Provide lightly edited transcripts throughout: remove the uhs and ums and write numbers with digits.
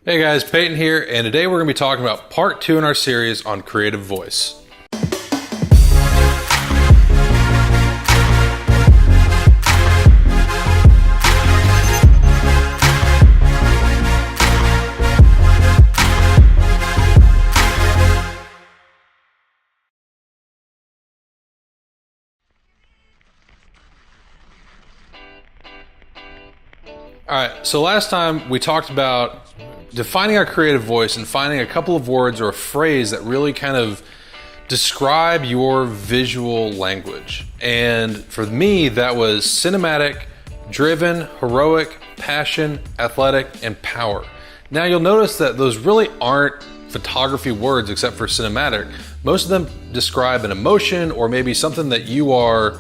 Hey guys, Payton here, and today we're going to be talking about part 2 in our series on creative voice. Alright, so last time we talked about defining our creative voice and finding a couple of words or a phrase that really kind of describe your visual language. And for me, that was cinematic, driven, heroic, passion, athletic, and power. Now you'll notice that those really aren't photography words except for cinematic. Most of them describe an emotion or maybe something that you are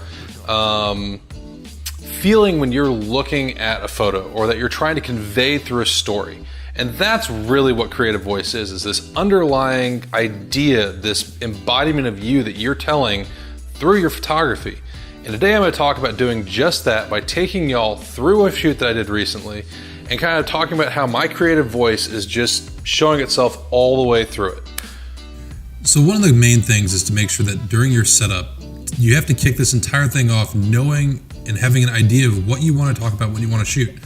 feeling when you're looking at a photo or that you're trying to convey through a story. And that's really what creative voice is this underlying idea, this embodiment of you that you're telling through your photography. And today I'm going to talk about doing just that by taking y'all through a shoot that I did recently and kind of talking about how my creative voice is just showing itself all the way through it. So one of the main things is to make sure that during your setup, you have to kick this entire thing off knowing and having an idea of what you want to talk about, what you want to shoot.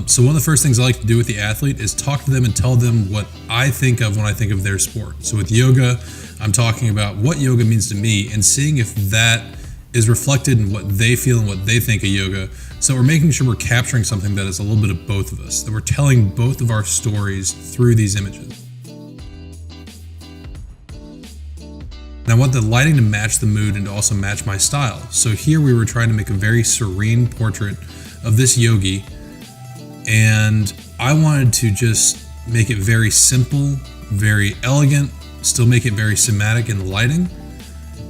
So one of the first things I like to do with the athlete is talk to them and tell them what I think of when I think of their sport. So with yoga, I'm talking about what yoga means to me and seeing if that is reflected in what they feel and what they think of yoga. So we're making sure we're capturing something that is a little bit of both of us, that we're telling both of our stories through these images. And I want the lighting to match the mood and to also match my style. So here we were trying to make a very serene portrait of this yogi, and I wanted to just make it very simple, very elegant, still make it very cinematic in the lighting,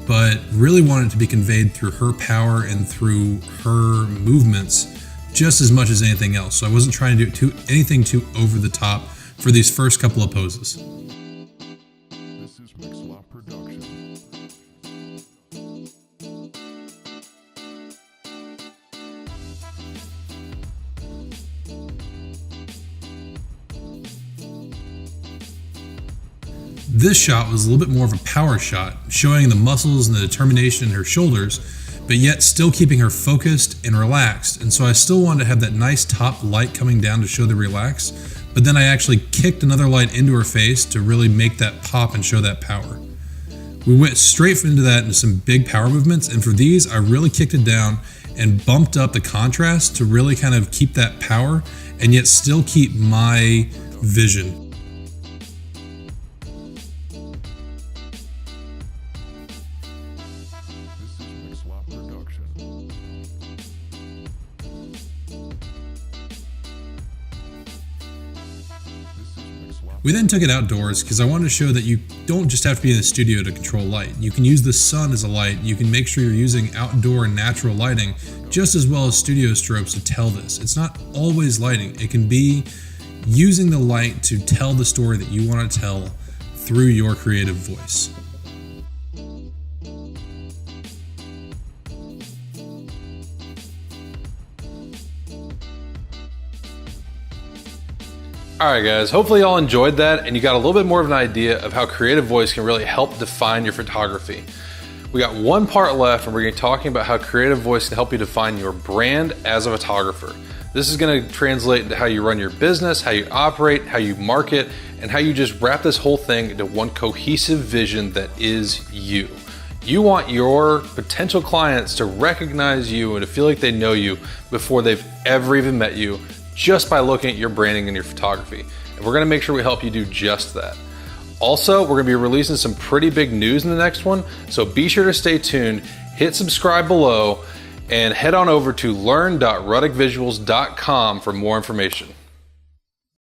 but really wanted it to be conveyed through her power and through her movements just as much as anything else. So I wasn't trying to do anything too over the top for these first couple of poses. This shot was a little bit more of a power shot, showing the muscles and the determination in her shoulders, but yet still keeping her focused and relaxed. And so I still wanted to have that nice top light coming down to show the relax, but then I actually kicked another light into her face to really make that pop and show that power. We went straight into that into some big power movements, and for these, I really kicked it down and bumped up the contrast to really kind of keep that power and yet still keep my vision. We then took it outdoors because I wanted to show that you don't just have to be in the studio to control light. You can use the sun as a light. You can make sure you're using outdoor and natural lighting just as well as studio strobes to tell this. It's not always lighting. It can be using the light to tell the story that you want to tell through your creative voice. Alright guys, hopefully y'all enjoyed that and you got a little bit more of an idea of how creative voice can really help define your photography. We got one part left and we're going to be talking about how creative voice can help you define your brand as a photographer. This is going to translate into how you run your business, how you operate, how you market, and how you just wrap this whole thing into one cohesive vision that is you. You want your potential clients to recognize you and to feel like they know you before they've ever even met you, just by looking at your branding and your photography. And we're gonna make sure we help you do just that. Also, we're gonna be releasing some pretty big news in the next one, so be sure to stay tuned, hit subscribe below, and head on over to learn.ruddockvisuals.com for more information.